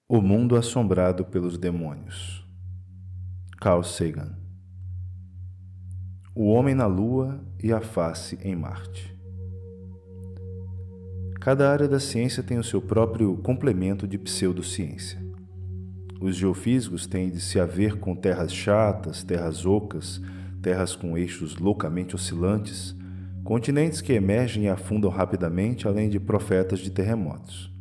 O mundo assombrado pelos demônios. Carl Sagan. O homem na Lua e a face em Marte. Cada área da ciência tem o seu próprio complemento de pseudociência. Os geofísicos têm de se haver com terras chatas, terras ocas, terras com eixos loucamente oscilantes, continentes que emergem e afundam rapidamente, além de profetas de terremotos.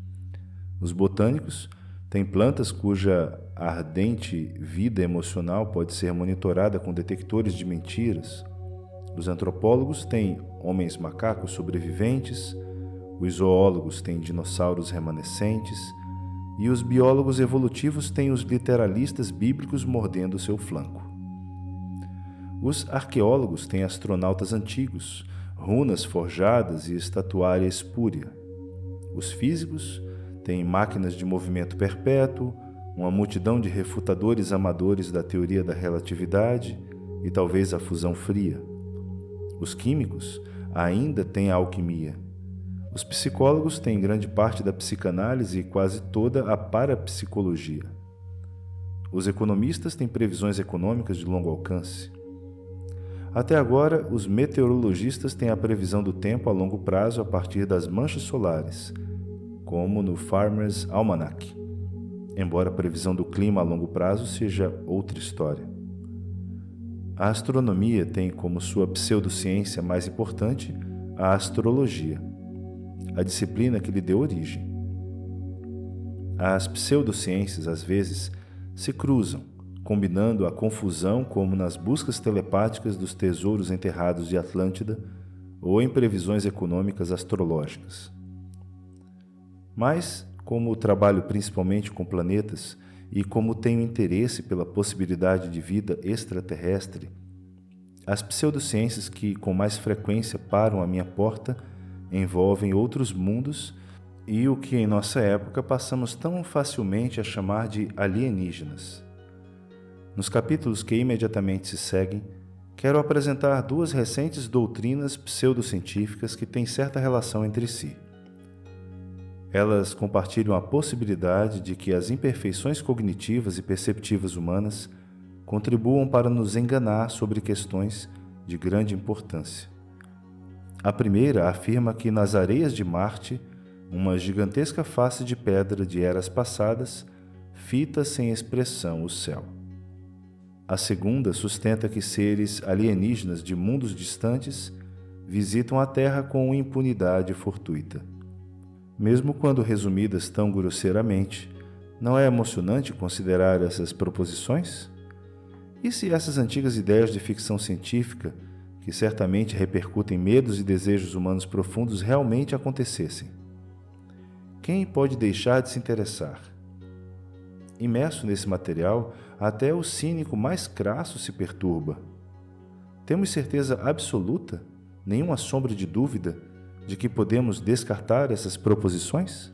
Os botânicos têm plantas cuja ardente vida emocional pode ser monitorada com detectores de mentiras. Os antropólogos têm homens macacos sobreviventes, os zoólogos têm dinossauros remanescentes, e os biólogos evolutivos têm os literalistas bíblicos mordendo seu flanco. Os arqueólogos têm astronautas antigos, runas forjadas e estatuária espúria. Os físicos têm máquinas de movimento perpétuo, uma multidão de refutadores amadores da teoria da relatividade e talvez a fusão fria. Os químicos ainda têm a alquimia. Os psicólogos têm grande parte da psicanálise e quase toda a parapsicologia. Os economistas têm previsões econômicas de longo alcance. Até agora, os meteorologistas têm a previsão do tempo a longo prazo a partir das manchas solares, como no Farmer's Almanac, embora a previsão do clima a longo prazo seja outra história. A astronomia tem como sua pseudociência mais importante a astrologia, a disciplina que lhe deu origem. As pseudociências, às vezes, se cruzam, combinando a confusão como nas buscas telepáticas dos tesouros enterrados de Atlântida ou em previsões econômicas astrológicas. Mas, como trabalho principalmente com planetas e como tenho interesse pela possibilidade de vida extraterrestre, as pseudociências que com mais frequência param à minha porta envolvem outros mundos e o que em nossa época passamos tão facilmente a chamar de alienígenas. Nos capítulos que imediatamente se seguem, quero apresentar duas recentes doutrinas pseudocientíficas que têm certa relação entre si. Elas compartilham a possibilidade de que as imperfeições cognitivas e perceptivas humanas contribuam para nos enganar sobre questões de grande importância. A primeira afirma que nas areias de Marte, uma gigantesca face de pedra de eras passadas fita sem expressão o céu. A segunda sustenta que seres alienígenas de mundos distantes visitam a Terra com impunidade fortuita. Mesmo quando resumidas tão grosseiramente, não é emocionante considerar essas proposições? E se essas antigas ideias de ficção científica, que certamente repercutem medos e desejos humanos profundos, realmente acontecessem? Quem pode deixar de se interessar? Imerso nesse material, até o cínico mais crasso se perturba. Temos certeza absoluta, nenhuma sombra de dúvida, de que podemos descartar essas proposições?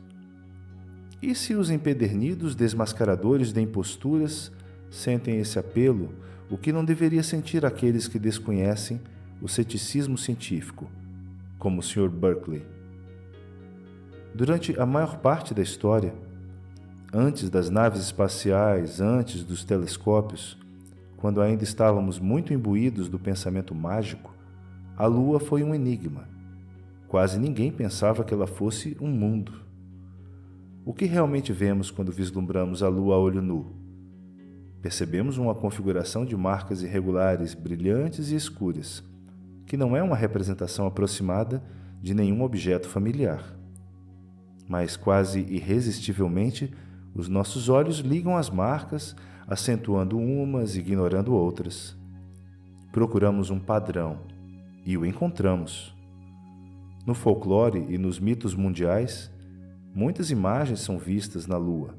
E se os empedernidos desmascaradores de imposturas sentem esse apelo, o que não deveria sentir aqueles que desconhecem o ceticismo científico, como o Sr. Berkeley? Durante a maior parte da história, antes das naves espaciais, antes dos telescópios, quando ainda estávamos muito imbuídos do pensamento mágico, a Lua foi um enigma. Quase ninguém pensava que ela fosse um mundo. O que realmente vemos quando vislumbramos a Lua a olho nu? Percebemos uma configuração de marcas irregulares, brilhantes e escuras, que não é uma representação aproximada de nenhum objeto familiar. Mas quase irresistivelmente, os nossos olhos ligam as marcas, acentuando umas, ignorando outras. Procuramos um padrão e o encontramos. No folclore e nos mitos mundiais, muitas imagens são vistas na Lua.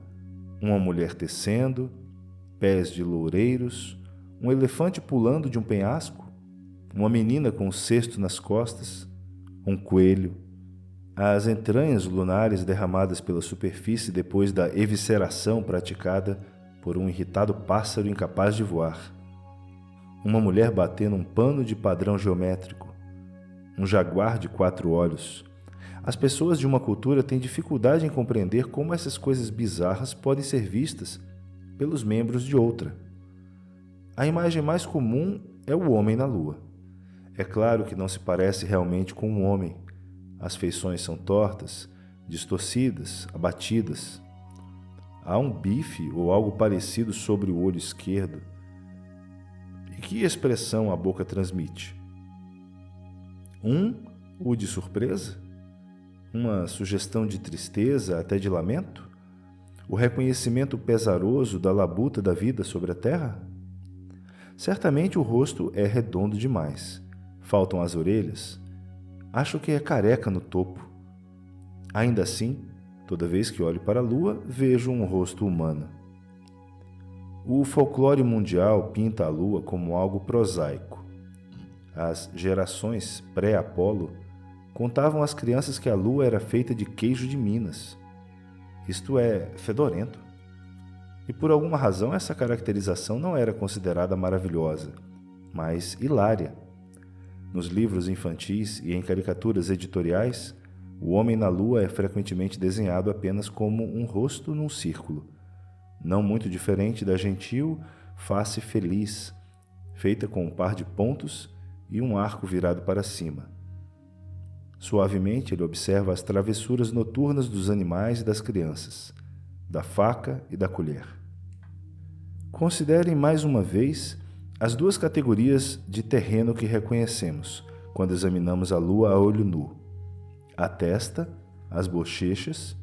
Uma mulher tecendo, pés de loureiros, um elefante pulando de um penhasco, uma menina com um cesto nas costas, um coelho, as entranhas lunares derramadas pela superfície depois da evisceração praticada por um irritado pássaro incapaz de voar, uma mulher batendo um pano de padrão geométrico, um jaguar de 4 olhos, As pessoas de uma cultura têm dificuldade em compreender como essas coisas bizarras podem ser vistas pelos membros de outra. A imagem mais comum é o homem na lua. É claro que não se parece realmente com um homem. As feições são tortas, distorcidas, abatidas. Há um bife ou algo parecido sobre o olho esquerdo. E que expressão a boca transmite? O de surpresa? Uma sugestão de tristeza, até de lamento? O reconhecimento pesaroso da labuta da vida sobre a terra? Certamente o rosto é redondo demais. Faltam as orelhas. Acho que é careca no topo. Ainda assim, toda vez que olho para a lua, vejo um rosto humano. O folclore mundial pinta a lua como algo prosaico. As gerações pré-Apolo contavam às crianças que a lua era feita de queijo de Minas. Isto é, fedorento. E por alguma razão essa caracterização não era considerada maravilhosa, mas hilária. Nos livros infantis e em caricaturas editoriais, o homem na lua é frequentemente desenhado apenas como um rosto num círculo, não muito diferente da gentil face feliz, feita com um par de pontos e um arco virado para cima. Suavemente ele observa as travessuras noturnas dos animais e das crianças, da faca e da colher. Considerem mais uma vez as duas categorias de terreno que reconhecemos quando examinamos a lua a olho nu: a testa, as bochechas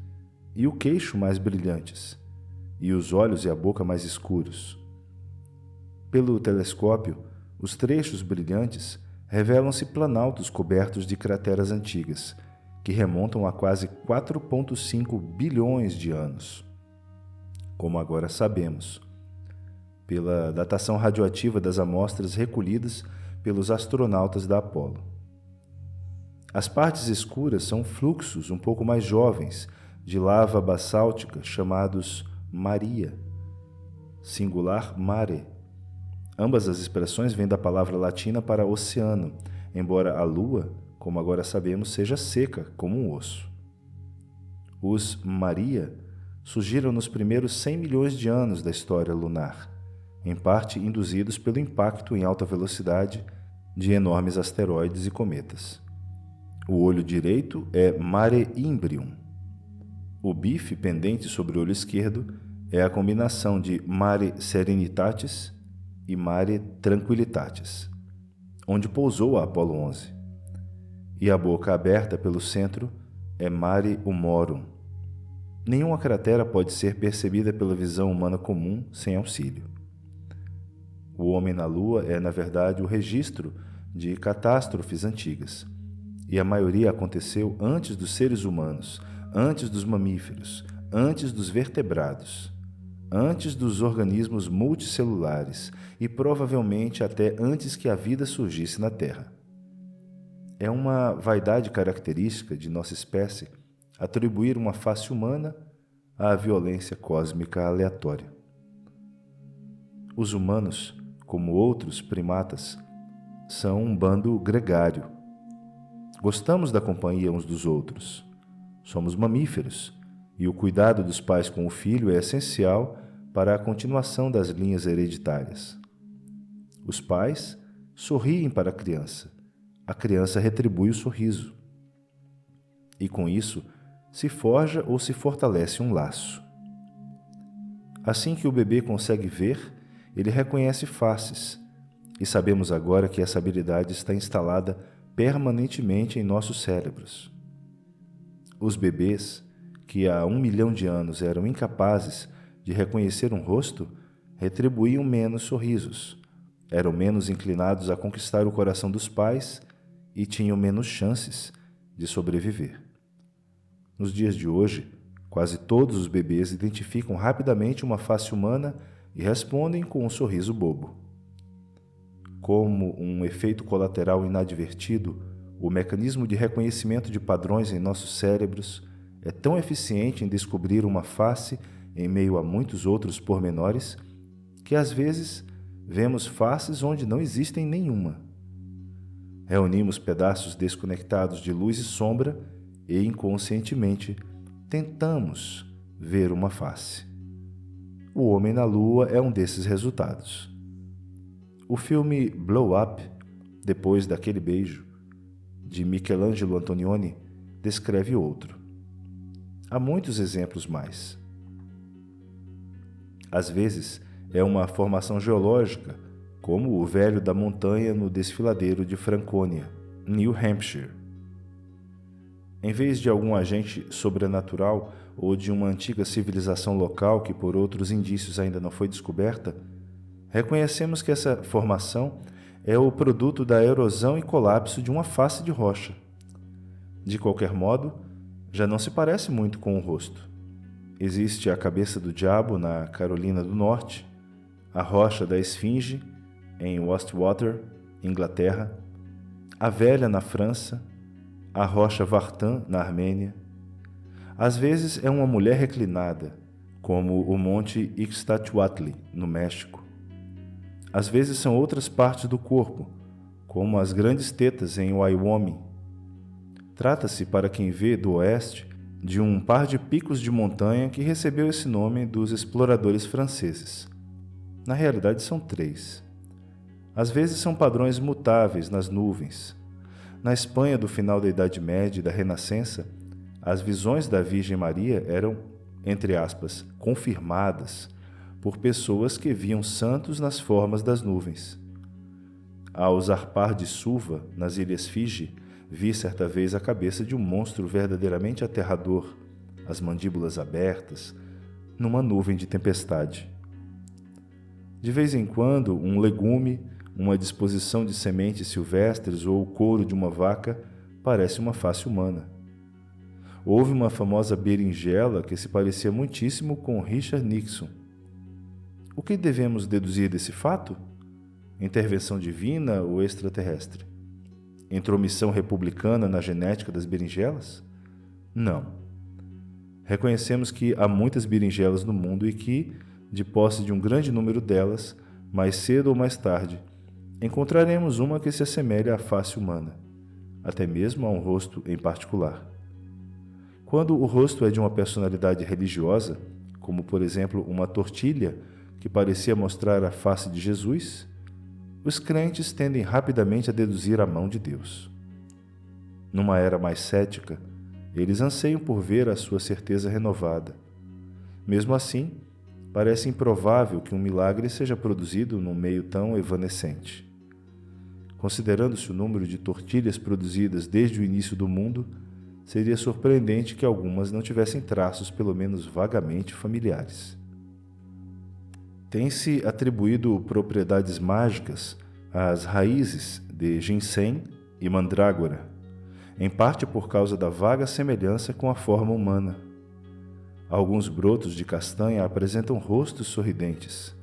e o queixo mais brilhantes, e os olhos e a boca mais escuros. Pelo telescópio, os trechos brilhantes revelam-se planaltos cobertos de crateras antigas, que remontam a quase 4,5 bilhões de anos. Como agora sabemos, pela datação radioativa das amostras recolhidas pelos astronautas da Apolo. As partes escuras são fluxos um pouco mais jovens de lava basáltica chamados maria, singular mare. Ambas as expressões vêm da palavra latina para oceano, embora a lua, como agora sabemos, seja seca como um osso. Os maria surgiram nos primeiros 100 milhões de anos da história lunar, em parte induzidos pelo impacto em alta velocidade de enormes asteroides e cometas. O olho direito é mare imbrium. O bife pendente sobre o olho esquerdo é a combinação de mare serenitatis e mare tranquillitatis, onde pousou a Apolo 11. E a boca aberta pelo centro é mare humorum. Nenhuma cratera pode ser percebida pela visão humana comum sem auxílio. O homem na Lua é, na verdade, o registro de catástrofes antigas, e a maioria aconteceu antes dos seres humanos, antes dos mamíferos, antes dos vertebrados, antes dos organismos multicelulares e provavelmente até antes que a vida surgisse na Terra. É uma vaidade característica de nossa espécie atribuir uma face humana à violência cósmica aleatória. Os humanos, como outros primatas, são um bando gregário. Gostamos da companhia uns dos outros. Somos mamíferos, e o cuidado dos pais com o filho é essencial para a continuação das linhas hereditárias. Os pais sorriem para a criança retribui o sorriso. E com isso, se forja ou se fortalece um laço. Assim que o bebê consegue ver, ele reconhece faces, e sabemos agora que essa habilidade está instalada permanentemente em nossos cérebros. Os bebês, que há 1 milhão de anos eram incapazes de reconhecer um rosto, retribuíam menos sorrisos, eram menos inclinados a conquistar o coração dos pais e tinham menos chances de sobreviver. Nos dias de hoje, quase todos os bebês identificam rapidamente uma face humana e respondem com um sorriso bobo. Como um efeito colateral inadvertido, o mecanismo de reconhecimento de padrões em nossos cérebros é tão eficiente em descobrir uma face em meio a muitos outros pormenores que às vezes vemos faces onde não existem nenhuma. Reunimos pedaços desconectados de luz e sombra e inconscientemente tentamos ver uma face. O Homem na Lua é um desses resultados. O filme Blow Up, Depois daquele Beijo, de Michelangelo Antonioni, descreve outro. Há muitos exemplos mais. Às vezes, é uma formação geológica, como o Velho da Montanha no desfiladeiro de Franconia, New Hampshire. Em vez de algum agente sobrenatural ou de uma antiga civilização local que por outros indícios ainda não foi descoberta, reconhecemos que essa formação é o produto da erosão e colapso de uma face de rocha. De qualquer modo, já não se parece muito com o rosto. Existe a cabeça do diabo na Carolina do Norte, a rocha da Esfinge em Wastwater, Inglaterra, a Velha na França, a rocha Vartan na Armênia. Às vezes é uma mulher reclinada, como o Monte Ixtatuatli, no México. Às vezes são outras partes do corpo, como as grandes tetas em Wyoming. Trata-se, para quem vê do oeste, de um par de picos de montanha que recebeu esse nome dos exploradores franceses. Na realidade, são 3. Às vezes são padrões mutáveis nas nuvens. Na Espanha do final da Idade Média e da Renascença, as visões da Virgem Maria eram, entre aspas, confirmadas por pessoas que viam santos nas formas das nuvens. Ao zarpar de Suva, nas Ilhas Fiji, vi certa vez a cabeça de um monstro verdadeiramente aterrador, as mandíbulas abertas, numa nuvem de tempestade. De vez em quando, um legume, uma disposição de sementes silvestres ou o couro de uma vaca parece uma face humana. Houve uma famosa berinjela que se parecia muitíssimo com Richard Nixon. O que devemos deduzir desse fato? Intervenção divina ou extraterrestre? Intromissão republicana na genética das berinjelas? Não. Reconhecemos que há muitas berinjelas no mundo e que, de posse de um grande número delas, mais cedo ou mais tarde, encontraremos uma que se assemelha à face humana, até mesmo a um rosto em particular. Quando o rosto é de uma personalidade religiosa, como por exemplo uma tortilha que parecia mostrar a face de Jesus, os crentes tendem rapidamente a deduzir a mão de Deus. Numa era mais cética, eles anseiam por ver a sua certeza renovada. Mesmo assim, parece improvável que um milagre seja produzido num meio tão evanescente. Considerando-se o número de tortilhas produzidas desde o início do mundo, seria surpreendente que algumas não tivessem traços pelo menos vagamente familiares. Tem-se atribuído propriedades mágicas às raízes de ginseng e mandrágora, em parte por causa da vaga semelhança com a forma humana. Alguns brotos de castanha apresentam rostos sorridentes.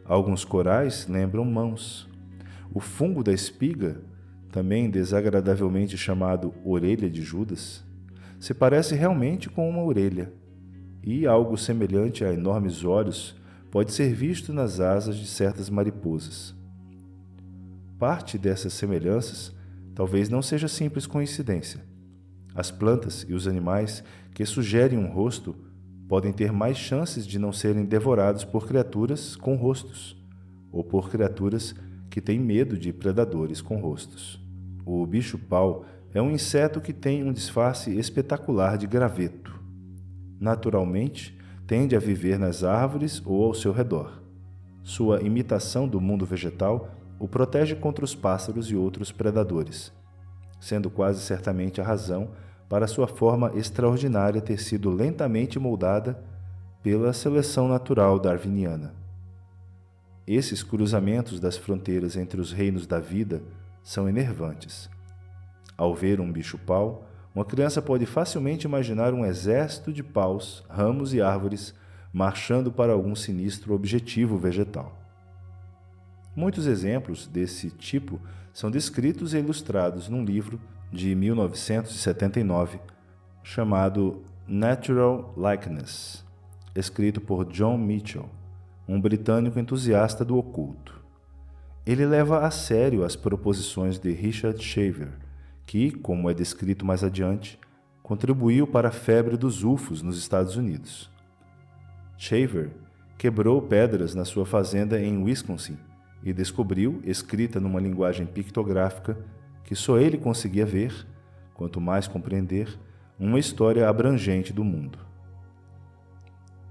Alguns corais lembram mãos. O fungo da espiga, também desagradavelmente chamado orelha de Judas, se parece realmente com uma orelha, e algo semelhante a enormes olhos pode ser visto nas asas de certas mariposas. Parte dessas semelhanças talvez não seja simples coincidência. As plantas e os animais que sugerem um rosto podem ter mais chances de não serem devorados por criaturas com rostos, ou por criaturas que têm medo de predadores com rostos. O bicho-pau é um inseto que tem um disfarce espetacular de graveto. Naturalmente, tende a viver nas árvores ou ao seu redor. Sua imitação do mundo vegetal o protege contra os pássaros e outros predadores, sendo quase certamente a razão para sua forma extraordinária ter sido lentamente moldada pela seleção natural darwiniana. Esses cruzamentos das fronteiras entre os reinos da vida são enervantes. Ao ver um bicho-pau, uma criança pode facilmente imaginar um exército de paus, ramos e árvores marchando para algum sinistro objetivo vegetal. Muitos exemplos desse tipo são descritos e ilustrados num livro de 1979 chamado Natural Likeness, escrito por John Mitchell, um britânico entusiasta do oculto. Ele leva a sério as proposições de Richard Shaver, que, como é descrito mais adiante, contribuiu para a febre dos UFOs nos Estados Unidos. Shaver quebrou pedras na sua fazenda em Wisconsin e descobriu, escrita numa linguagem pictográfica que só ele conseguia ver, quanto mais compreender, uma história abrangente do mundo.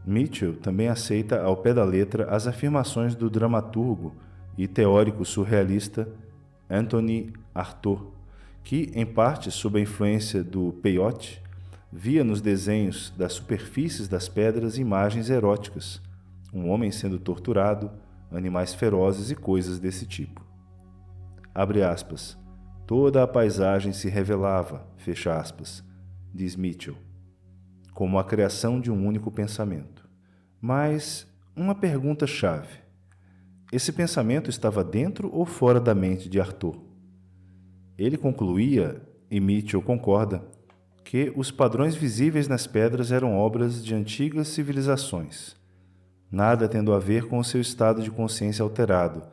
Mitchell também aceita ao pé da letra as afirmações do dramaturgo e teórico surrealista Anthony Artaud, que, em parte sob a influência do peyote, via nos desenhos das superfícies das pedras imagens eróticas, um homem sendo torturado, animais ferozes e coisas desse tipo. Abre aspas. Toda a paisagem se revelava, fecha aspas, diz Mitchell, como a criação de um único pensamento. Mas uma pergunta-chave. Esse pensamento estava dentro ou fora da mente de Artaud? Ele concluía, e Mitchell concorda, que os padrões visíveis nas pedras eram obras de antigas civilizações, nada tendo a ver com o seu estado de consciência alterado,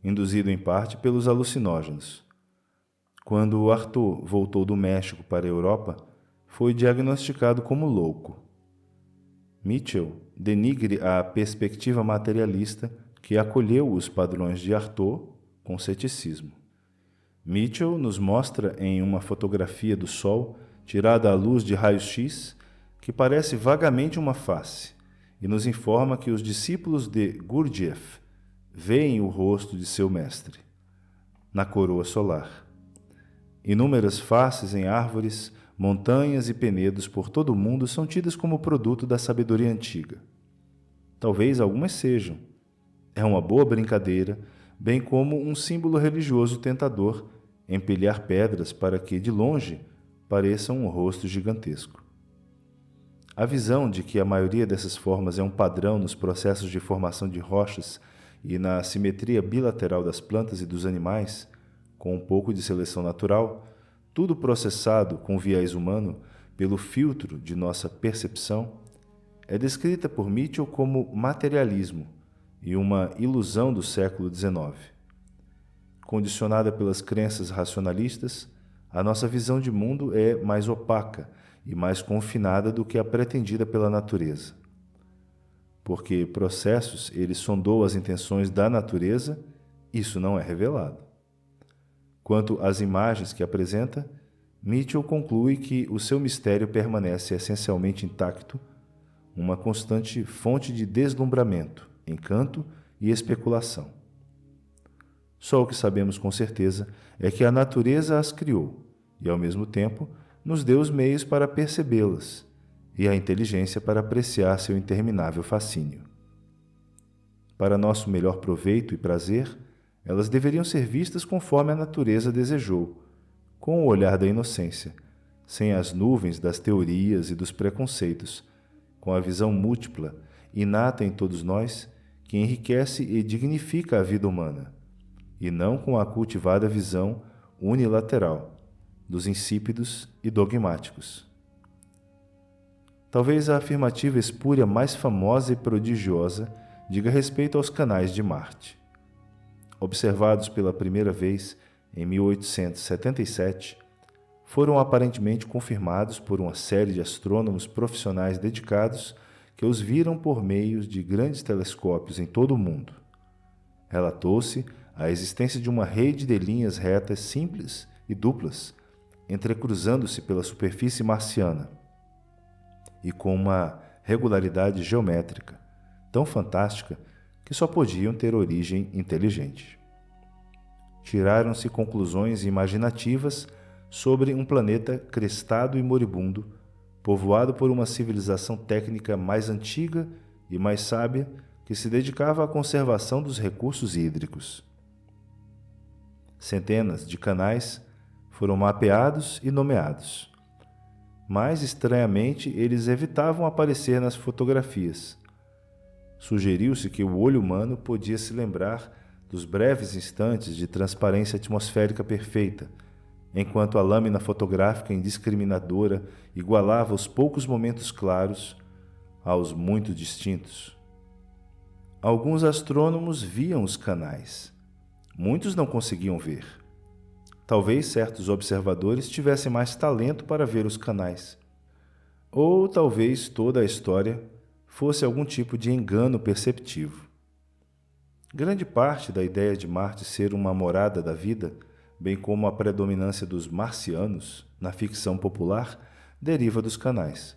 induzido em parte pelos alucinógenos. Quando Artaud voltou do México para a Europa, foi diagnosticado como louco. Mitchell denigre a perspectiva materialista que acolheu os padrões de Artaud com ceticismo. Mitchell nos mostra em uma fotografia do Sol, tirada à luz de raio-x, que parece vagamente uma face, e nos informa que os discípulos de Gurdjieff veem o rosto de seu mestre, na coroa solar. Inúmeras faces em árvores, montanhas e penedos por todo o mundo são tidas como produto da sabedoria antiga. Talvez algumas sejam. É uma boa brincadeira, bem como um símbolo religioso tentador, empilhar pedras para que, de longe, pareçam um rosto gigantesco. A visão de que a maioria dessas formas é um padrão nos processos de formação de rochas e na simetria bilateral das plantas e dos animais, com um pouco de seleção natural, tudo processado com viés humano pelo filtro de nossa percepção, é descrita por Mitchell como materialismo e uma ilusão do século XIX. Condicionada pelas crenças racionalistas, a nossa visão de mundo é mais opaca e mais confinada do que a pretendida pela natureza. Porque processos ele sondou as intenções da natureza, isso não é revelado. Quanto às imagens que apresenta, Mitchell conclui que o seu mistério permanece essencialmente intacto, uma constante fonte de deslumbramento, encanto e especulação. Só o que sabemos com certeza é que a natureza as criou e, ao mesmo tempo, nos deu os meios para percebê-las e a inteligência para apreciar seu interminável fascínio. Para nosso melhor proveito e prazer, elas deveriam ser vistas conforme a natureza desejou, com o olhar da inocência, sem as nuvens das teorias e dos preconceitos, com a visão múltipla, inata em todos nós, que enriquece e dignifica a vida humana, e não com a cultivada visão unilateral dos insípidos e dogmáticos. Talvez a afirmativa espúria mais famosa e prodigiosa diga respeito aos canais de Marte. Observados pela primeira vez em 1877, foram aparentemente confirmados por uma série de astrônomos profissionais dedicados que os viram por meio de grandes telescópios em todo o mundo. Relatou-se a existência de uma rede de linhas retas simples e duplas, entrecruzando-se pela superfície marciana, e com uma regularidade geométrica tão fantástica que só podiam ter origem inteligente. Tiraram-se conclusões imaginativas sobre um planeta crestado e moribundo, povoado por uma civilização técnica mais antiga e mais sábia que se dedicava à conservação dos recursos hídricos. Centenas de canais foram mapeados e nomeados, mas, estranhamente, eles evitavam aparecer nas fotografias. Sugeriu-se que o olho humano podia se lembrar dos breves instantes de transparência atmosférica perfeita, enquanto a lâmina fotográfica indiscriminadora igualava os poucos momentos claros aos muito distintos. Alguns astrônomos viam os canais. Muitos não conseguiam ver. Talvez certos observadores tivessem mais talento para ver os canais. Ou talvez toda a história fosse algum tipo de engano perceptivo. Grande parte da ideia de Marte ser uma morada da vida, bem como a predominância dos marcianos na ficção popular, deriva dos canais.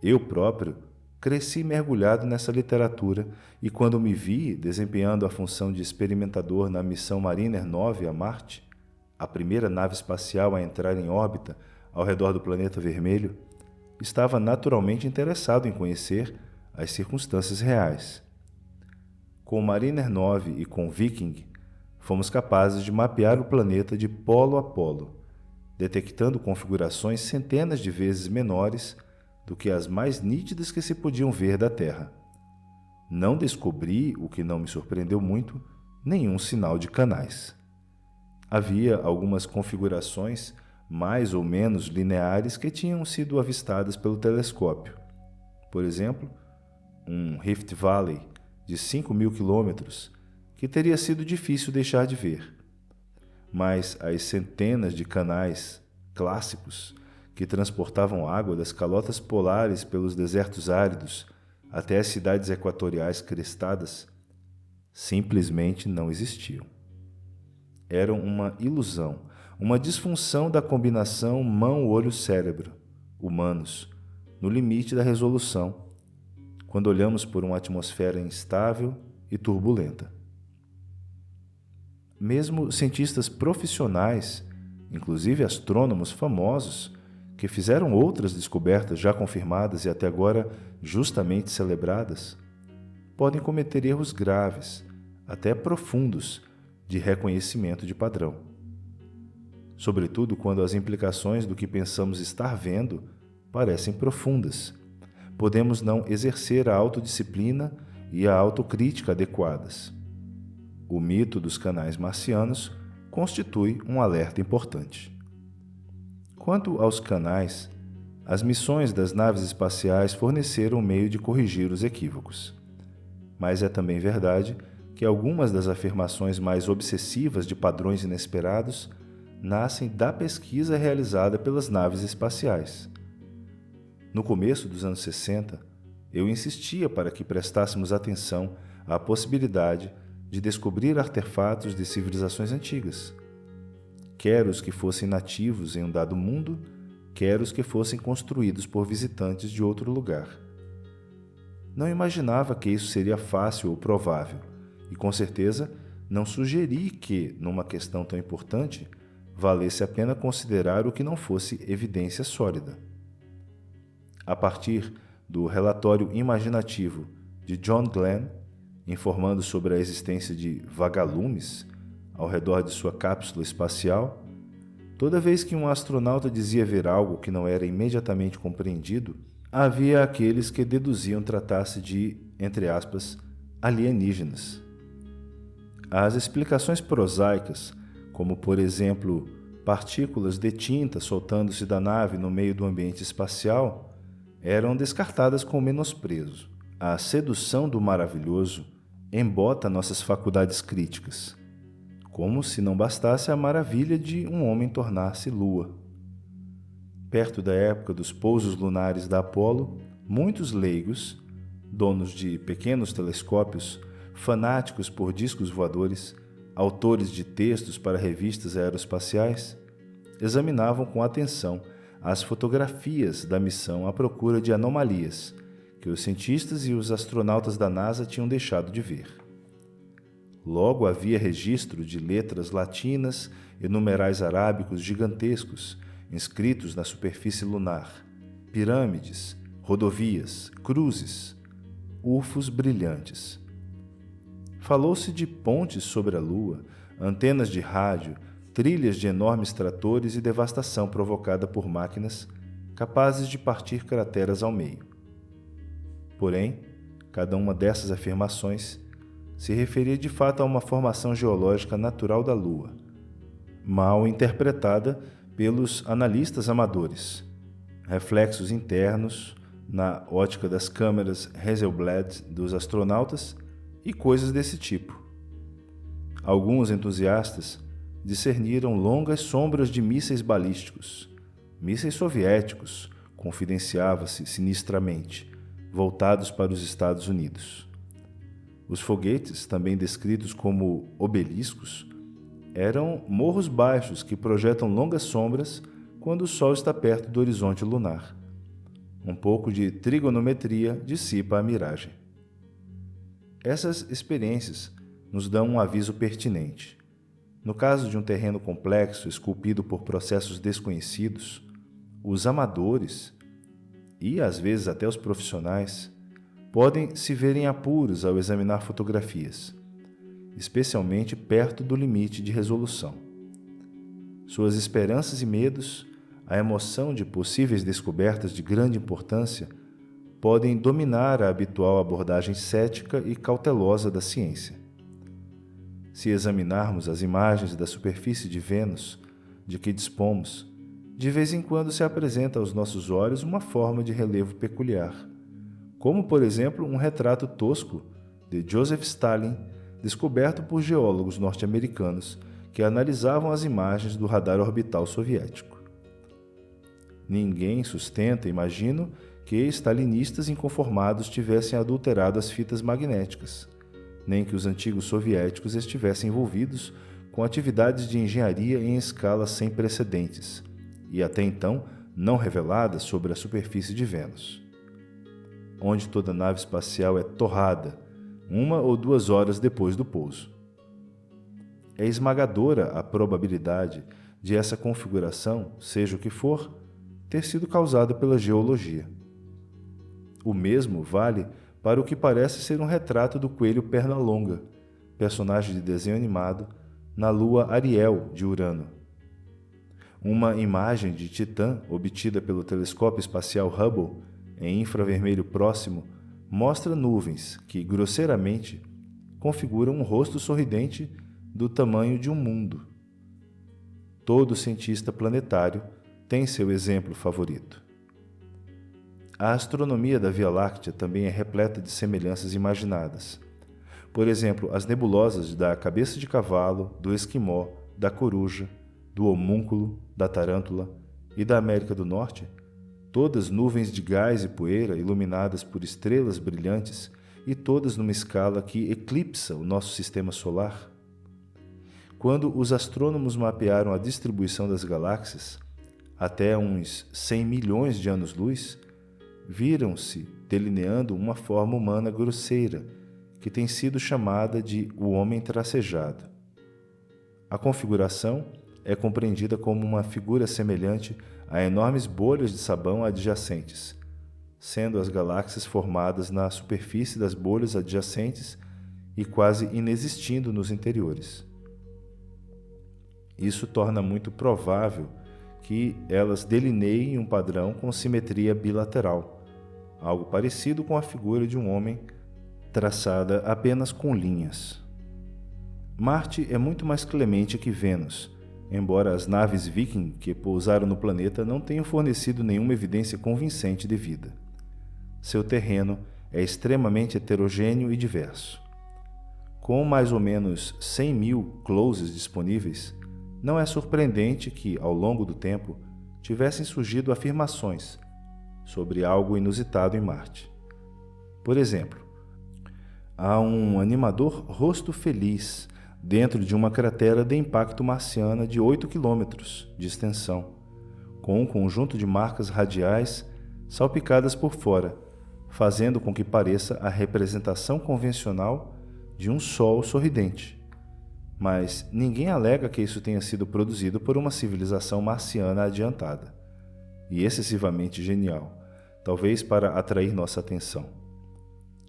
Eu próprio cresci mergulhado nessa literatura e quando me vi desempenhando a função de experimentador na missão Mariner 9 a Marte, a primeira nave espacial a entrar em órbita ao redor do planeta vermelho, estava naturalmente interessado em conhecer as circunstâncias reais. Com o Mariner 9 e com o Viking, fomos capazes de mapear o planeta de polo a polo, detectando configurações centenas de vezes menores do que as mais nítidas que se podiam ver da Terra. Não descobri, o que não me surpreendeu muito, nenhum sinal de canais. Havia algumas configurações mais ou menos lineares que tinham sido avistadas pelo telescópio. Por exemplo, um Rift Valley de 5.000 quilômetros que teria sido difícil deixar de ver. Mas as centenas de canais clássicos que transportavam água das calotas polares pelos desertos áridos até as cidades equatoriais crestadas simplesmente não existiam. Eram uma ilusão, uma disfunção da combinação mão-olho-cérebro, humanos, no limite da resolução, quando olhamos por uma atmosfera instável e turbulenta. Mesmo cientistas profissionais, inclusive astrônomos famosos, que fizeram outras descobertas já confirmadas e até agora justamente celebradas, podem cometer erros graves, até profundos, de reconhecimento de padrão. Sobretudo quando as implicações do que pensamos estar vendo parecem profundas. Podemos não exercer a autodisciplina e a autocrítica adequadas. O mito dos canais marcianos constitui um alerta importante. Quanto aos canais, as missões das naves espaciais forneceram um meio de corrigir os equívocos. Mas é também verdade que algumas das afirmações mais obsessivas de padrões inesperados nascem da pesquisa realizada pelas naves espaciais. No começo dos anos 60, eu insistia para que prestássemos atenção à possibilidade de descobrir artefatos de civilizações antigas, quer os que fossem nativos em um dado mundo, quer os que fossem construídos por visitantes de outro lugar. Não imaginava que isso seria fácil ou provável, e com certeza não sugeri que, numa questão tão importante, valesse a pena considerar o que não fosse evidência sólida. A partir do relatório imaginativo de John Glenn, informando sobre a existência de vagalumes ao redor de sua cápsula espacial, toda vez que um astronauta dizia ver algo que não era imediatamente compreendido, havia aqueles que deduziam tratar-se de, entre aspas, alienígenas. As explicações prosaicas, como por exemplo, partículas de tinta soltando-se da nave no meio do ambiente espacial, eram descartadas com menosprezo. A sedução do maravilhoso embota nossas faculdades críticas, como se não bastasse a maravilha de um homem tornar-se lua. Perto da época dos pousos lunares da Apolo, muitos leigos, donos de pequenos telescópios, fanáticos por discos voadores, autores de textos para revistas aeroespaciais, examinavam com atenção as fotografias da missão à procura de anomalias que os cientistas e os astronautas da NASA tinham deixado de ver. Logo havia registro de letras latinas e numerais arábicos gigantescos inscritos na superfície lunar, pirâmides, rodovias, cruzes, ufos brilhantes. Falou-se de pontes sobre a Lua, antenas de rádio, trilhas de enormes tratores e devastação provocada por máquinas capazes de partir crateras ao meio. Porém, cada uma dessas afirmações se referia de fato a uma formação geológica natural da Lua, mal interpretada pelos analistas amadores, reflexos internos na ótica das câmeras Hasselblad dos astronautas e coisas desse tipo. Alguns entusiastas discerniram longas sombras de mísseis balísticos, mísseis soviéticos, confidenciava-se sinistramente, voltados para os Estados Unidos. Os foguetes, também descritos como obeliscos, eram morros baixos que projetam longas sombras quando o Sol está perto do horizonte lunar. Um pouco de trigonometria dissipa a miragem. Essas experiências nos dão um aviso pertinente. No caso de um terreno complexo esculpido por processos desconhecidos, os amadores, e às vezes até os profissionais, podem se ver em apuros ao examinar fotografias, especialmente perto do limite de resolução. Suas esperanças e medos, a emoção de possíveis descobertas de grande importância, podem dominar a habitual abordagem cética e cautelosa da ciência. Se examinarmos as imagens da superfície de Vênus, de que dispomos, de vez em quando se apresenta aos nossos olhos uma forma de relevo peculiar, como, por exemplo, um retrato tosco de Joseph Stalin, descoberto por geólogos norte-americanos que analisavam as imagens do radar orbital soviético. Ninguém sustenta, imagino, que stalinistas inconformados tivessem adulterado as fitas magnéticas, nem que os antigos soviéticos estivessem envolvidos com atividades de engenharia em escala sem precedentes, e até então não reveladas sobre a superfície de Vênus, onde toda nave espacial é torrada 1 ou 2 horas depois do pouso. É esmagadora a probabilidade de essa configuração, seja o que for, ter sido causada pela geologia. O mesmo vale para o que parece ser um retrato do coelho Pernalonga, personagem de desenho animado, na lua Ariel de Urano. Uma imagem de Titã obtida pelo telescópio espacial Hubble em infravermelho próximo mostra nuvens que, grosseiramente, configuram um rosto sorridente do tamanho de um mundo. Todo cientista planetário tem seu exemplo favorito. A astronomia da Via Láctea também é repleta de semelhanças imaginadas. Por exemplo, as nebulosas da cabeça de cavalo, do esquimó, da coruja, do homúnculo, da tarântula e da América do Norte, todas nuvens de gás e poeira iluminadas por estrelas brilhantes e todas numa escala que eclipsa o nosso sistema solar. Quando os astrônomos mapearam a distribuição das galáxias, até uns 100 milhões de anos-luz, viram-se delineando uma forma humana grosseira, que tem sido chamada de o homem tracejado. A configuração é compreendida como uma figura semelhante a enormes bolhas de sabão adjacentes, sendo as galáxias formadas na superfície das bolhas adjacentes e quase inexistindo nos interiores. Isso torna muito provável que elas delineiem um padrão com simetria bilateral, algo parecido com a figura de um homem traçada apenas com linhas. Marte é muito mais clemente que Vênus, embora as naves Viking que pousaram no planeta não tenham fornecido nenhuma evidência convincente de vida. Seu terreno é extremamente heterogêneo e diverso. Com mais ou menos 100 mil closes disponíveis, não é surpreendente que, ao longo do tempo, tivessem surgido afirmações sobre algo inusitado em Marte. Por exemplo, há um animador rosto feliz dentro de uma cratera de impacto marciana de 8 quilômetros de extensão, com um conjunto de marcas radiais salpicadas por fora, fazendo com que pareça a representação convencional de um sol sorridente. Mas ninguém alega que isso tenha sido produzido por uma civilização marciana adiantada e excessivamente genial, talvez para atrair nossa atenção.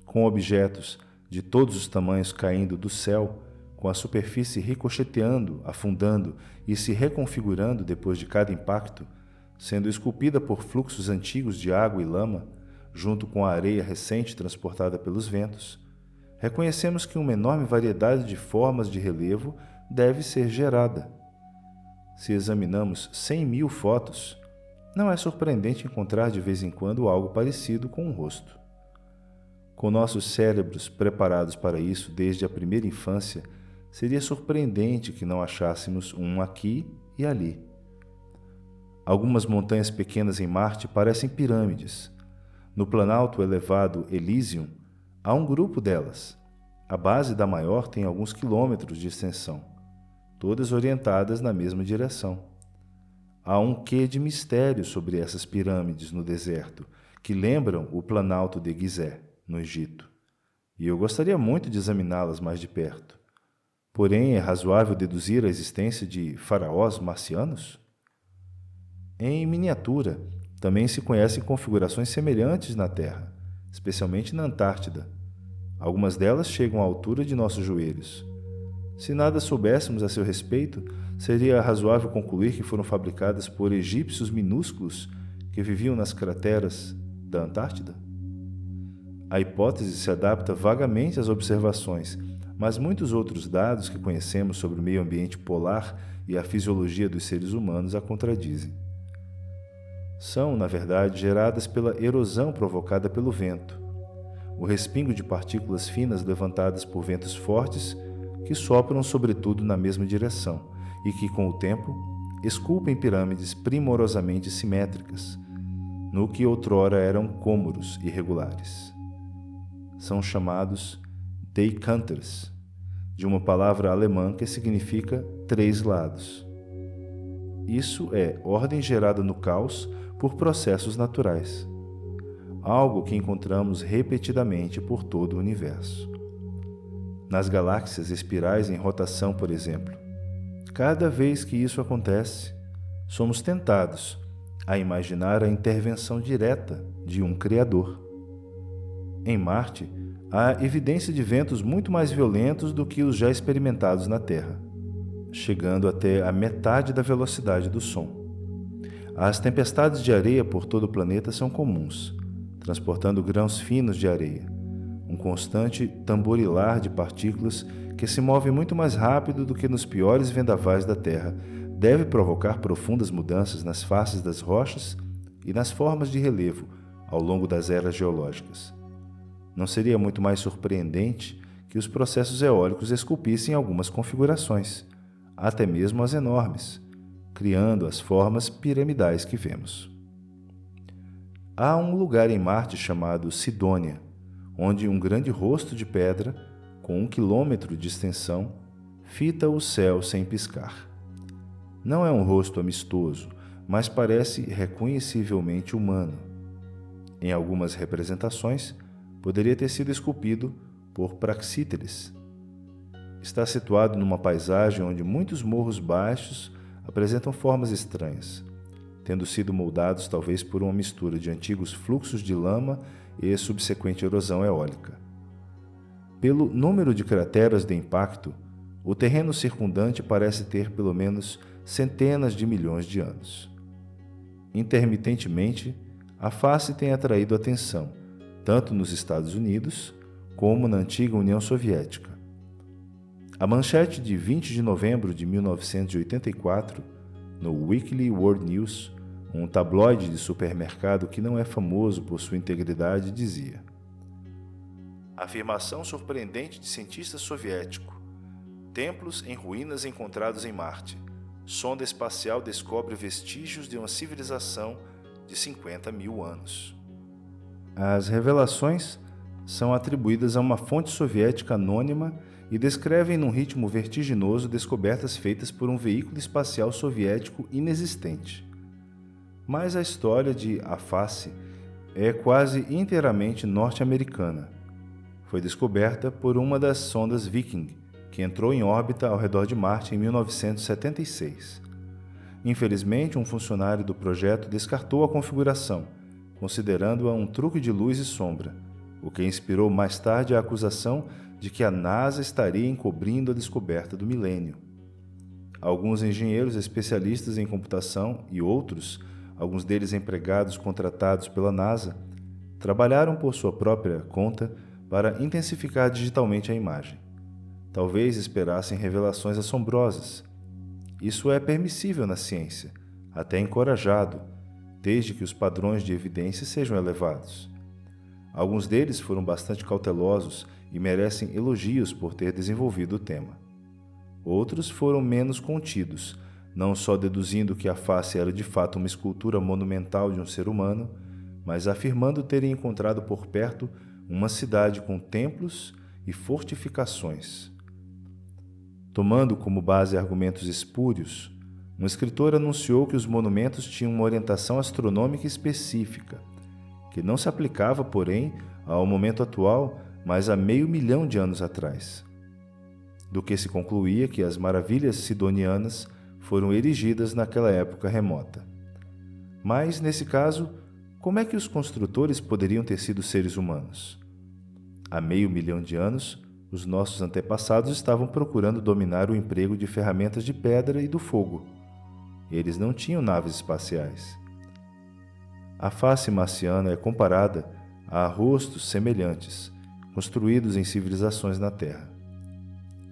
Com objetos de todos os tamanhos caindo do céu, com a superfície ricocheteando, afundando e se reconfigurando depois de cada impacto, sendo esculpida por fluxos antigos de água e lama, junto com a areia recente transportada pelos ventos, reconhecemos que uma enorme variedade de formas de relevo deve ser gerada. Se examinamos 100 mil fotos, não é surpreendente encontrar de vez em quando algo parecido com um rosto. Com nossos cérebros preparados para isso desde a primeira infância, seria surpreendente que não achássemos um aqui e ali. Algumas montanhas pequenas em Marte parecem pirâmides. No planalto elevado Elysium, há um grupo delas. A base da maior tem alguns quilômetros de extensão, todas orientadas na mesma direção. Há um quê de mistério sobre essas pirâmides no deserto, que lembram o planalto de Gizé, no Egito. E eu gostaria muito de examiná-las mais de perto. Porém, é razoável deduzir a existência de faraós marcianos? Em miniatura, também se conhecem configurações semelhantes na Terra, especialmente na Antártida. Algumas delas chegam à altura de nossos joelhos. Se nada soubéssemos a seu respeito, seria razoável concluir que foram fabricadas por egípcios minúsculos que viviam nas crateras da Antártida? A hipótese se adapta vagamente às observações, mas muitos outros dados que conhecemos sobre o meio ambiente polar e a fisiologia dos seres humanos a contradizem. São, na verdade, geradas pela erosão provocada pelo vento, o respingo de partículas finas levantadas por ventos fortes que sopram sobretudo na mesma direção e que, com o tempo, esculpem pirâmides primorosamente simétricas, no que outrora eram cômoros irregulares. São chamados Decanters, de uma palavra alemã que significa 3 lados. Isso é ordem gerada no caos por processos naturais, algo que encontramos repetidamente por todo o universo. Nas galáxias espirais em rotação, por exemplo, cada vez que isso acontece, somos tentados a imaginar a intervenção direta de um Criador. Em Marte, há evidência de ventos muito mais violentos do que os já experimentados na Terra, chegando até a metade da velocidade do som. As tempestades de areia por todo o planeta são comuns, transportando grãos finos de areia, um constante tamborilar de partículas que se movem muito mais rápido do que nos piores vendavais da Terra, deve provocar profundas mudanças nas faces das rochas e nas formas de relevo ao longo das eras geológicas. Não seria muito mais surpreendente que os processos eólicos esculpissem algumas configurações, até mesmo as enormes, criando as formas piramidais que vemos. Há um lugar em Marte chamado Sidônia, onde um grande rosto de pedra, com 1 quilômetro de extensão, fita o céu sem piscar. Não é um rosto amistoso, mas parece reconhecivelmente humano. Em algumas representações, poderia ter sido esculpido por Praxíteles. Está situado numa paisagem onde muitos morros baixos apresentam formas estranhas, tendo sido moldados talvez por uma mistura de antigos fluxos de lama e subsequente erosão eólica. Pelo número de crateras de impacto, o terreno circundante parece ter pelo menos centenas de milhões de anos. Intermitentemente, a face tem atraído atenção, tanto nos Estados Unidos como na antiga União Soviética. A manchete de 20 de novembro de 1984, no Weekly World News, um tabloide de supermercado que não é famoso por sua integridade, dizia: afirmação surpreendente de cientista soviético. Templos em ruínas encontrados em Marte. Sonda espacial descobre vestígios de uma civilização de 50 mil anos. As revelações são atribuídas a uma fonte soviética anônima e descrevem num ritmo vertiginoso descobertas feitas por um veículo espacial soviético inexistente. Mas a história de A Face é quase inteiramente norte-americana. Foi descoberta por uma das sondas Viking, que entrou em órbita ao redor de Marte em 1976. Infelizmente, um funcionário do projeto descartou a configuração, considerando-a um truque de luz e sombra, o que inspirou mais tarde a acusação de que a NASA estaria encobrindo a descoberta do milênio. Alguns engenheiros especialistas em computação e outros, alguns deles empregados contratados pela NASA, trabalharam por sua própria conta para intensificar digitalmente a imagem. Talvez esperassem revelações assombrosas. Isso é permissível na ciência, até encorajado, desde que os padrões de evidência sejam elevados. Alguns deles foram bastante cautelosos e merecem elogios por ter desenvolvido o tema. Outros foram menos contidos, não só deduzindo que a face era de fato uma escultura monumental de um ser humano, mas afirmando terem encontrado por perto uma cidade com templos e fortificações. Tomando como base argumentos espúrios, um escritor anunciou que os monumentos tinham uma orientação astronômica específica, que não se aplicava, porém, ao momento atual, mas a 500 mil de anos atrás. Do que se concluía que as maravilhas sidonianas foram erigidas naquela época remota. Mas, nesse caso, como é que os construtores poderiam ter sido seres humanos? Há 500 mil de anos, os nossos antepassados estavam procurando dominar o emprego de ferramentas de pedra e do fogo. Eles não tinham naves espaciais. A face marciana é comparada a rostos semelhantes, construídos em civilizações na Terra.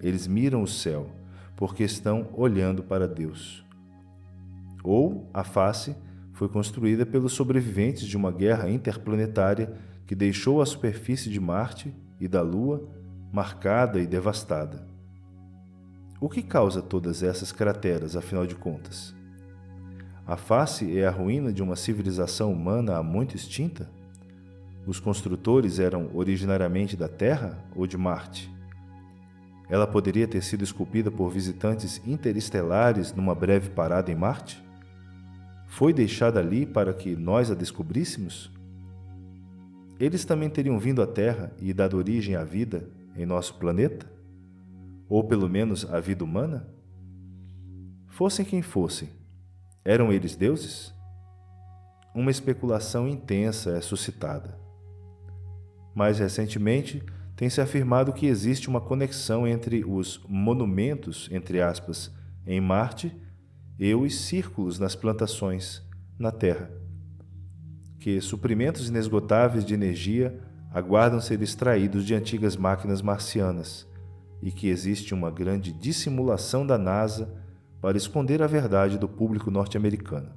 Eles miram o céu, porque estão olhando para Deus. Ou a face foi construída pelos sobreviventes de uma guerra interplanetária que deixou a superfície de Marte e da Lua marcada e devastada. O que causa todas essas crateras, afinal de contas? A face é a ruína de uma civilização humana há muito extinta? Os construtores eram originariamente da Terra ou de Marte? Ela poderia ter sido esculpida por visitantes interestelares numa breve parada em Marte? Foi deixada ali para que nós a descobríssemos? Eles também teriam vindo à Terra e dado origem à vida em nosso planeta? Ou pelo menos à vida humana? Fossem quem fossem, eram eles deuses? Uma especulação intensa é suscitada. Mais recentemente, tem-se afirmado que existe uma conexão entre os monumentos, entre aspas, em Marte e os círculos nas plantações na Terra, que suprimentos inesgotáveis de energia aguardam ser extraídos de antigas máquinas marcianas e que existe uma grande dissimulação da NASA para esconder a verdade do público norte-americano.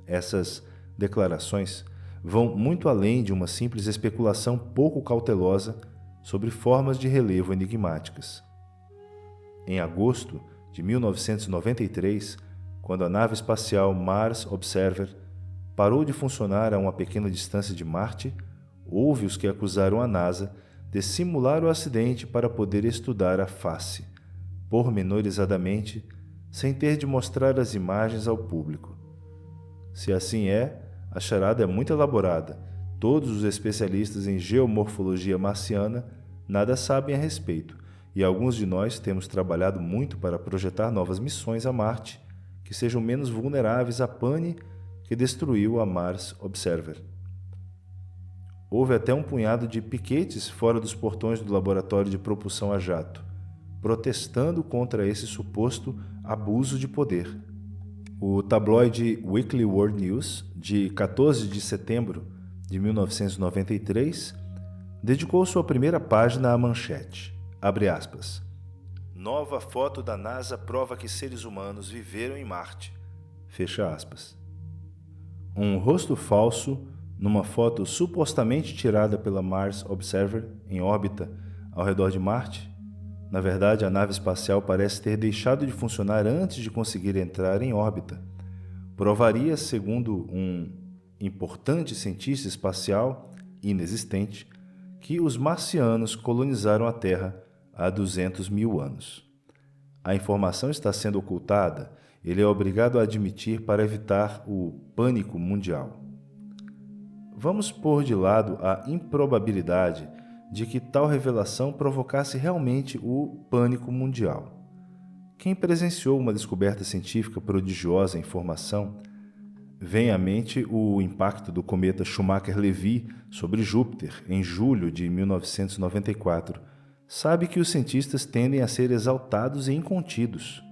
Essas declarações vão muito além de uma simples especulação pouco cautelosa sobre formas de relevo enigmáticas. Em agosto de 1993, quando a nave espacial Mars Observer parou de funcionar a uma pequena distância de Marte, houve os que acusaram a NASA de simular o acidente para poder estudar a face, pormenorizadamente, sem ter de mostrar as imagens ao público. Se assim é, a charada é muito elaborada. Todos os especialistas em geomorfologia marciana nada sabem a respeito, e alguns de nós temos trabalhado muito para projetar novas missões a Marte que sejam menos vulneráveis à pane que destruiu a Mars Observer. Houve até um punhado de piquetes fora dos portões do laboratório de propulsão a jato, protestando contra esse suposto abuso de poder. O tabloide Weekly World News, de 14 de setembro de 1993, dedicou sua primeira página à manchete, abre aspas, "Nova foto da NASA prova que seres humanos viveram em Marte", fecha aspas. Um rosto falso numa foto supostamente tirada pela Mars Observer em órbita ao redor de Marte. Na verdade, a nave espacial parece ter deixado de funcionar antes de conseguir entrar em órbita. Provaria, segundo um importante cientista espacial inexistente, que os marcianos colonizaram a Terra há 200 mil anos. A informação está sendo ocultada, ele é obrigado a admitir para evitar o pânico mundial. Vamos pôr de lado a improbabilidade de que tal revelação provocasse realmente o pânico mundial. Quem presenciou uma descoberta científica prodigiosa em formação, vem à mente o impacto do cometa Schumacher-Levy sobre Júpiter em julho de 1994. Sabe que os cientistas tendem a ser exaltados e incontidos.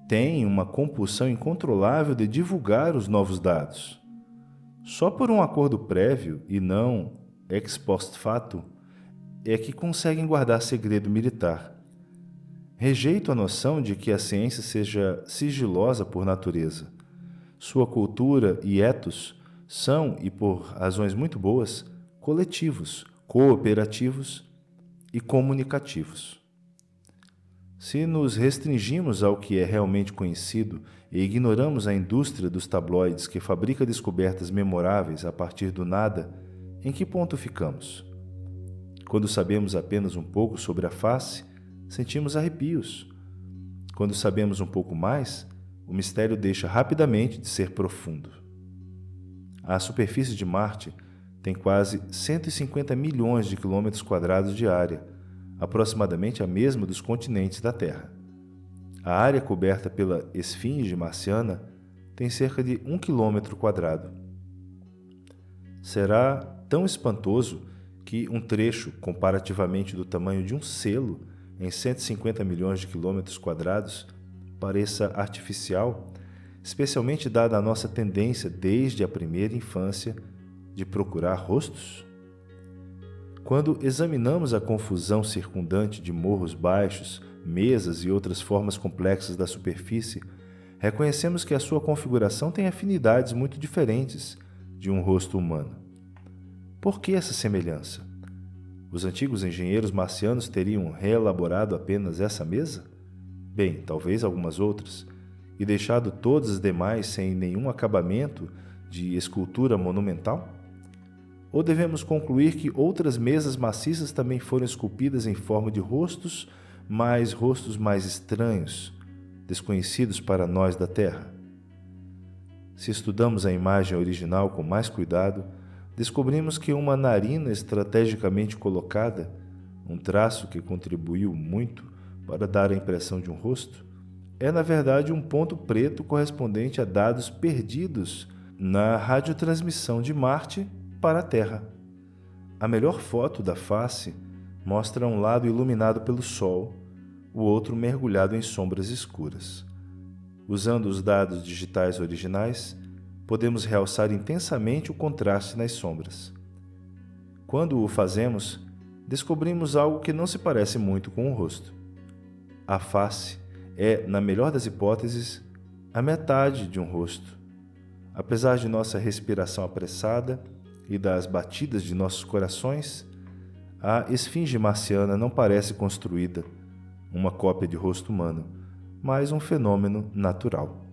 Têm uma compulsão incontrolável de divulgar os novos dados. Só por um acordo prévio e não ex post facto é que conseguem guardar segredo militar. Rejeito a noção de que a ciência seja sigilosa por natureza. Sua cultura e ethos são, e por razões muito boas, coletivos, cooperativos e comunicativos. Se nos restringimos ao que é realmente conhecido e ignoramos a indústria dos tabloides que fabrica descobertas memoráveis a partir do nada, em que ponto ficamos? Quando sabemos apenas um pouco sobre a face, sentimos arrepios. Quando sabemos um pouco mais, o mistério deixa rapidamente de ser profundo. A superfície de Marte tem quase 150 milhões de quilômetros quadrados de área, aproximadamente a mesma dos continentes da Terra. A área coberta pela esfinge marciana tem cerca de 1 quilômetro quadrado. Será tão espantoso que um trecho comparativamente do tamanho de um selo em 150 milhões de quilômetros quadrados pareça artificial, especialmente dada a nossa tendência desde a primeira infância de procurar rostos? Quando examinamos a confusão circundante de morros baixos, mesas e outras formas complexas da superfície, reconhecemos que a sua configuração tem afinidades muito diferentes de um rosto humano. Por que essa semelhança? Os antigos engenheiros marcianos teriam reelaborado apenas essa mesa? Bem, talvez algumas outras, e deixado todas as demais sem nenhum acabamento de escultura monumental? Ou devemos concluir que outras mesas maciças também foram esculpidas em forma de rostos mais estranhos, desconhecidos para nós da Terra? Se estudamos a imagem original com mais cuidado, descobrimos que uma narina estrategicamente colocada, um traço que contribuiu muito para dar a impressão de um rosto, é na verdade um ponto preto correspondente a dados perdidos na radiotransmissão de Marte para a Terra. A melhor foto da face mostra um lado iluminado pelo Sol, o outro mergulhado em sombras escuras. Usando os dados digitais originais, podemos realçar intensamente o contraste nas sombras. Quando o fazemos, descobrimos algo que não se parece muito com o rosto. A face é, na melhor das hipóteses, a metade de um rosto. Apesar de nossa respiração apressada e das batidas de nossos corações, a esfinge marciana não parece construída, uma cópia de rosto humano, mas um fenômeno natural.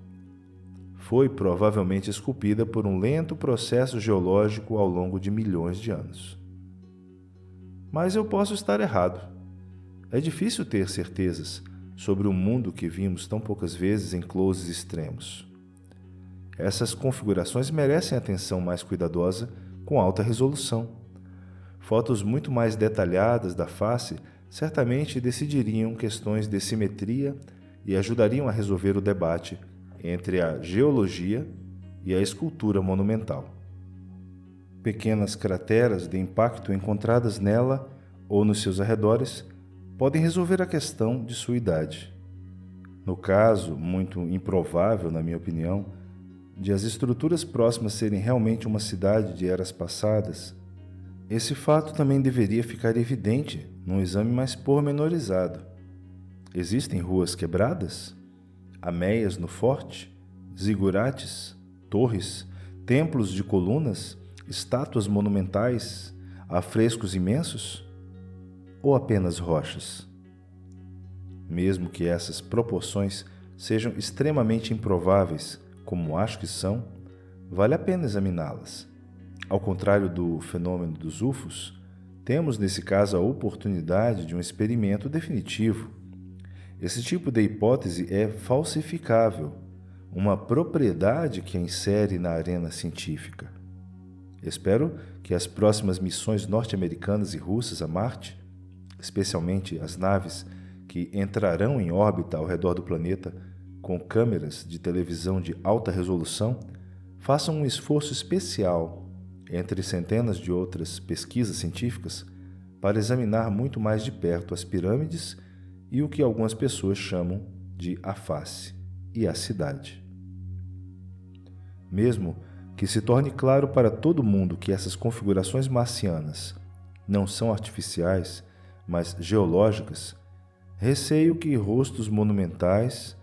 Foi provavelmente esculpida por um lento processo geológico ao longo de milhões de anos. Mas eu posso estar errado. É difícil ter certezas sobre um mundo que vimos tão poucas vezes em closes extremos. Essas configurações merecem atenção mais cuidadosa com alta resolução. Fotos muito mais detalhadas da face certamente decidiriam questões de simetria e ajudariam a resolver o debate entre a geologia e a escultura monumental. Pequenas crateras de impacto encontradas nela ou nos seus arredores podem resolver a questão de sua idade. No caso, muito improvável, na minha opinião, de as estruturas próximas serem realmente uma cidade de eras passadas, esse fato também deveria ficar evidente num exame mais pormenorizado. Existem ruas quebradas? Ameias no forte? Zigurates? Torres? Templos de colunas? Estátuas monumentais? Afrescos imensos? Ou apenas rochas? Mesmo que essas proporções sejam extremamente improváveis, como acho que são, vale a pena examiná-las. Ao contrário do fenômeno dos UFOs, temos nesse caso a oportunidade de um experimento definitivo. Esse tipo de hipótese é falsificável, uma propriedade que a insere na arena científica. Espero que as próximas missões norte-americanas e russas a Marte, especialmente as naves que entrarão em órbita ao redor do planeta com câmeras de televisão de alta resolução, façam um esforço especial, entre centenas de outras pesquisas científicas, para examinar muito mais de perto as pirâmides e o que algumas pessoas chamam de a face e a cidade. Mesmo que se torne claro para todo mundo que essas configurações marcianas não são artificiais, mas geológicas, receio que rostos monumentais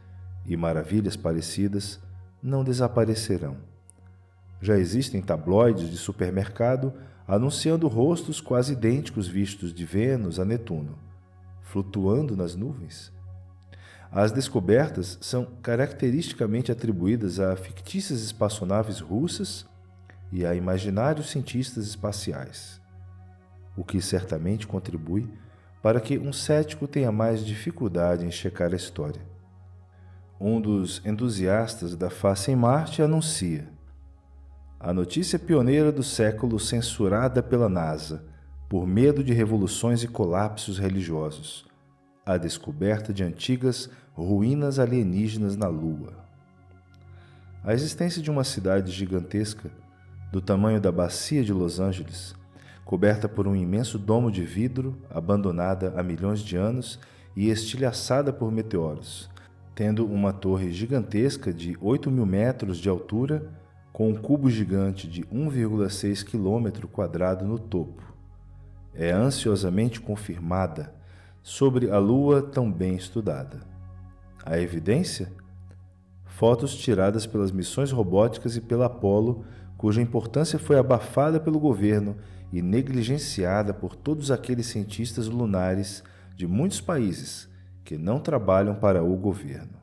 e maravilhas parecidas não desaparecerão. Já existem tabloides de supermercado anunciando rostos quase idênticos vistos de Vênus a Netuno, flutuando nas nuvens. As descobertas são caracteristicamente atribuídas a fictícias espaçonaves russas e a imaginários cientistas espaciais, o que certamente contribui para que um cético tenha mais dificuldade em checar a história. Um dos entusiastas da face em Marte anuncia: a notícia pioneira do século censurada pela NASA por medo de revoluções e colapsos religiosos, a descoberta de antigas ruínas alienígenas na Lua. A existência de uma cidade gigantesca, do tamanho da bacia de Los Angeles, coberta por um imenso domo de vidro, abandonada há milhões de anos e estilhaçada por meteoros, tendo uma torre gigantesca de 8.000 metros de altura, com um cubo gigante de 1,6 km² no topo. É ansiosamente confirmada sobre a Lua tão bem estudada. A evidência? Fotos tiradas pelas missões robóticas e pela Apollo, cuja importância foi abafada pelo governo e negligenciada por todos aqueles cientistas lunares de muitos países que não trabalham para o governo.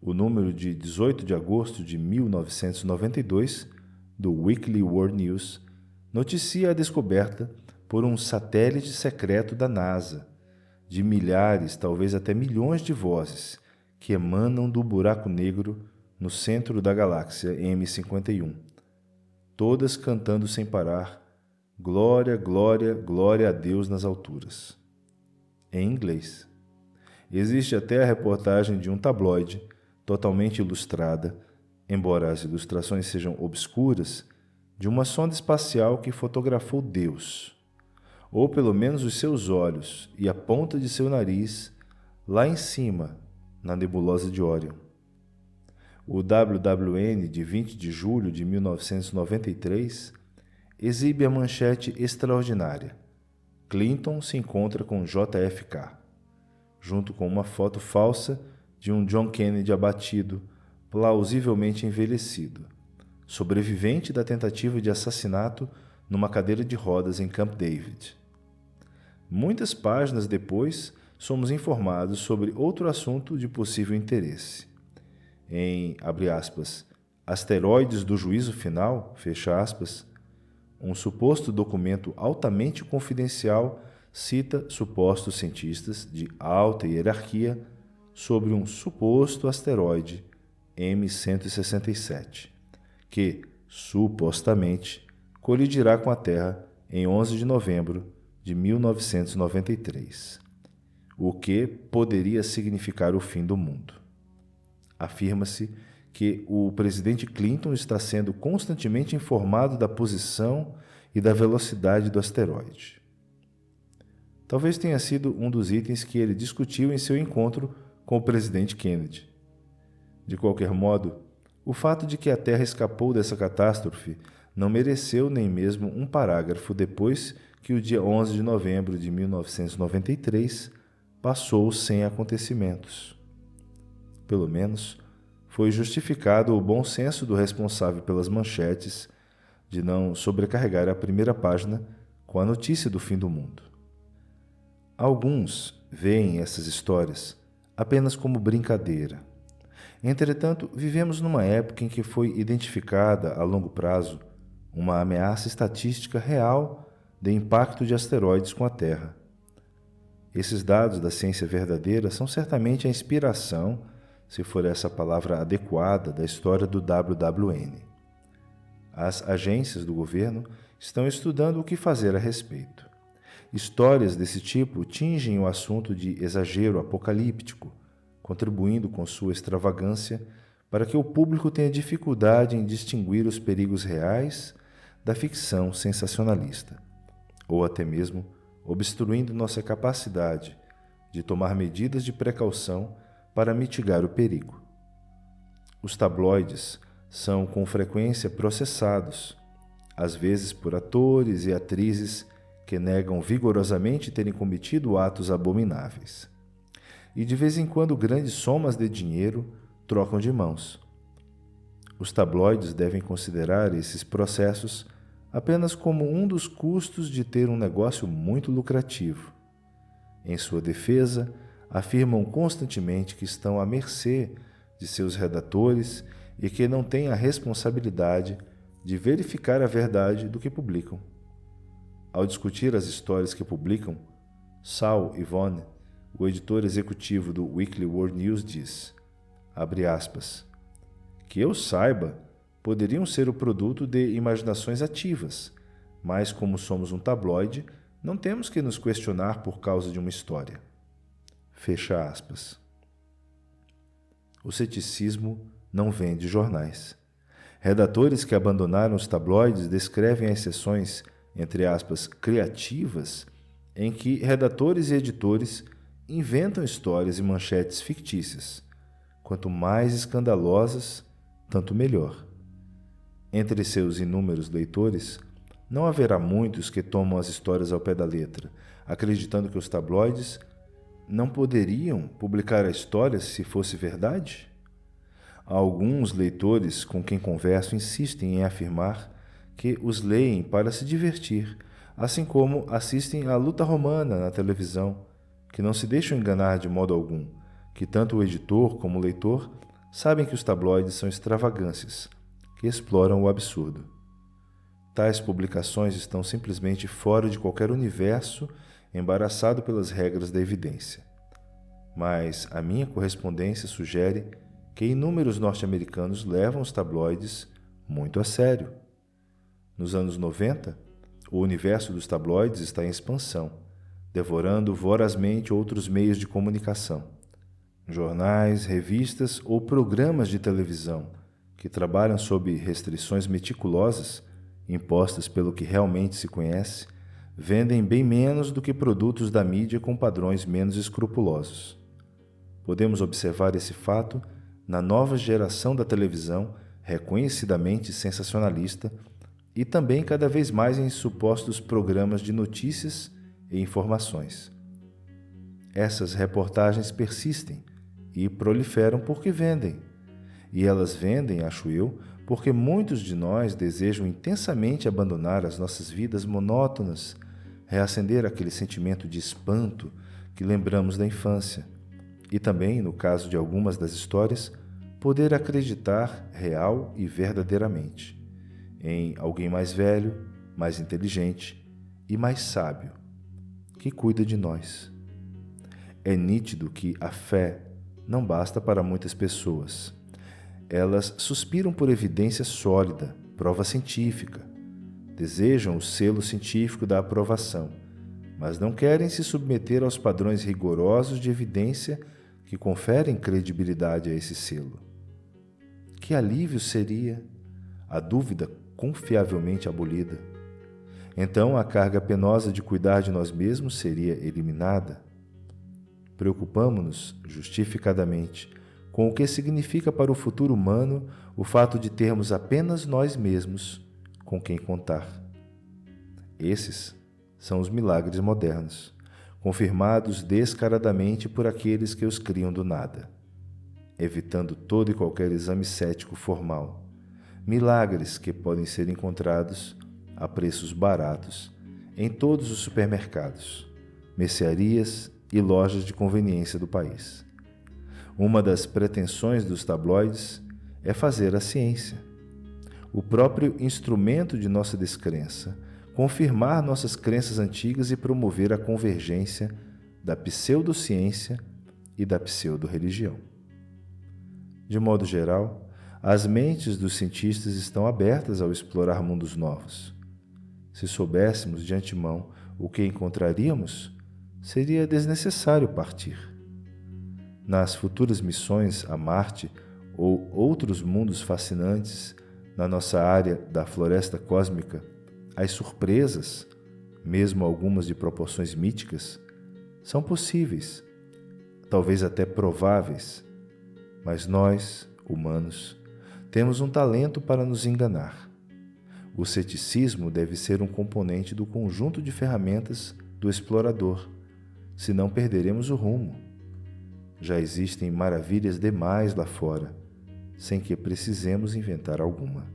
O número de 18 de agosto de 1992 do Weekly World News noticia a descoberta por um satélite secreto da NASA de milhares, talvez até milhões de vozes que emanam do buraco negro no centro da galáxia M51, todas cantando sem parar: glória, glória, glória a Deus nas alturas. Em inglês. Existe até a reportagem de um tabloide, totalmente ilustrada, embora as ilustrações sejam obscuras, de uma sonda espacial que fotografou Deus, ou pelo menos os seus olhos e a ponta de seu nariz, lá em cima, na nebulosa de Órion. O WWN de 20 de julho de 1993 exibe a manchete extraordinária: Clinton se encontra com JFK, junto com uma foto falsa de um John Kennedy abatido, plausivelmente envelhecido, sobrevivente da tentativa de assassinato numa cadeira de rodas em Camp David. Muitas páginas depois, somos informados sobre outro assunto de possível interesse. Em, abre aspas, Asteroides do Juízo Final, fecha aspas, um suposto documento altamente confidencial cita supostos cientistas de alta hierarquia sobre um suposto asteroide M167, que, supostamente, colidirá com a Terra em 11 de novembro de 1993, o que poderia significar o fim do mundo. Afirma-se que o presidente Clinton está sendo constantemente informado da posição e da velocidade do asteroide. Talvez tenha sido um dos itens que ele discutiu em seu encontro com o presidente Kennedy. De qualquer modo, o fato de que a Terra escapou dessa catástrofe não mereceu nem mesmo um parágrafo depois que o dia 11 de novembro de 1993 passou sem acontecimentos. Pelo menos, foi justificado o bom senso do responsável pelas manchetes de não sobrecarregar a primeira página com a notícia do fim do mundo. Alguns veem essas histórias apenas como brincadeira. Entretanto, vivemos numa época em que foi identificada a longo prazo uma ameaça estatística real de impacto de asteroides com a Terra. Esses dados da ciência verdadeira são certamente a inspiração, se for essa a palavra adequada, da história do WWN. As agências do governo estão estudando o que fazer a respeito. Histórias desse tipo tingem o assunto de exagero apocalíptico, contribuindo com sua extravagância para que o público tenha dificuldade em distinguir os perigos reais da ficção sensacionalista, ou até mesmo obstruindo nossa capacidade de tomar medidas de precaução para mitigar o perigo. Os tabloides são com frequência processados, às vezes por atores e atrizes que negam vigorosamente terem cometido atos abomináveis. E de vez em quando grandes somas de dinheiro trocam de mãos. Os tabloides devem considerar esses processos apenas como um dos custos de ter um negócio muito lucrativo. Em sua defesa, afirmam constantemente que estão à mercê de seus redatores e que não têm a responsabilidade de verificar a verdade do que publicam. Ao discutir as histórias que publicam, Saul Yvonne, o editor executivo do Weekly World News, diz, abre aspas, que eu saiba, poderiam ser o produto de imaginações ativas, mas como somos um tabloide, não temos que nos questionar por causa de uma história. Fecha aspas. O ceticismo não vende jornais. Redatores que abandonaram os tabloides descrevem as sessões, entre aspas, criativas, em que redatores e editores inventam histórias e manchetes fictícias. Quanto mais escandalosas, tanto melhor. Entre seus inúmeros leitores, não haverá muitos que tomam as histórias ao pé da letra, acreditando que os tabloides não poderiam publicar a história se fosse verdade? Alguns leitores com quem converso insistem em afirmar que os leem para se divertir, assim como assistem à luta romana na televisão, que não se deixam enganar de modo algum, que tanto o editor como o leitor sabem que os tabloides são extravagâncias, que exploram o absurdo. Tais publicações estão simplesmente fora de qualquer universo embaraçado pelas regras da evidência. Mas a minha correspondência sugere que inúmeros norte-americanos levam os tabloides muito a sério. Nos anos 90, o universo dos tabloides está em expansão, devorando vorazmente outros meios de comunicação. Jornais, revistas ou programas de televisão que trabalham sob restrições meticulosas impostas pelo que realmente se conhece, vendem bem menos do que produtos da mídia com padrões menos escrupulosos. Podemos observar esse fato na nova geração da televisão, reconhecidamente sensacionalista, e também cada vez mais em supostos programas de notícias e informações. Essas reportagens persistem e proliferam porque vendem. E elas vendem, acho eu, porque muitos de nós desejam intensamente abandonar as nossas vidas monótonas, reacender aquele sentimento de espanto que lembramos da infância, e também, no caso de algumas das histórias, poder acreditar real e verdadeiramente em alguém mais velho, mais inteligente e mais sábio, que cuida de nós. É nítido que a fé não basta para muitas pessoas. Elas suspiram por evidência sólida, prova científica. Desejam o selo científico da aprovação, mas não querem se submeter aos padrões rigorosos de evidência que conferem credibilidade a esse selo. Que alívio seria a dúvida confiavelmente abolida. Então a carga penosa de cuidar de nós mesmos seria eliminada. Preocupamo-nos, justificadamente, com o que significa para o futuro humano o fato de termos apenas nós mesmos com quem contar. Esses são os milagres modernos, confirmados descaradamente por aqueles que os criam do nada, evitando todo e qualquer exame cético formal. Milagres que podem ser encontrados a preços baratos em todos os supermercados, mercearias e lojas de conveniência do país. Uma das pretensões dos tabloides é fazer a ciência, o próprio instrumento de nossa descrença, confirmar nossas crenças antigas e promover a convergência da pseudociência e da pseudo-religião. De modo geral, as mentes dos cientistas estão abertas ao explorar mundos novos. Se soubéssemos de antemão o que encontraríamos, seria desnecessário partir. Nas futuras missões a Marte ou outros mundos fascinantes na nossa área da floresta cósmica, as surpresas, mesmo algumas de proporções míticas, são possíveis, talvez até prováveis, mas nós, humanos, temos um talento para nos enganar. O ceticismo deve ser um componente do conjunto de ferramentas do explorador, senão perderemos o rumo. Já existem maravilhas demais lá fora, sem que precisemos inventar alguma.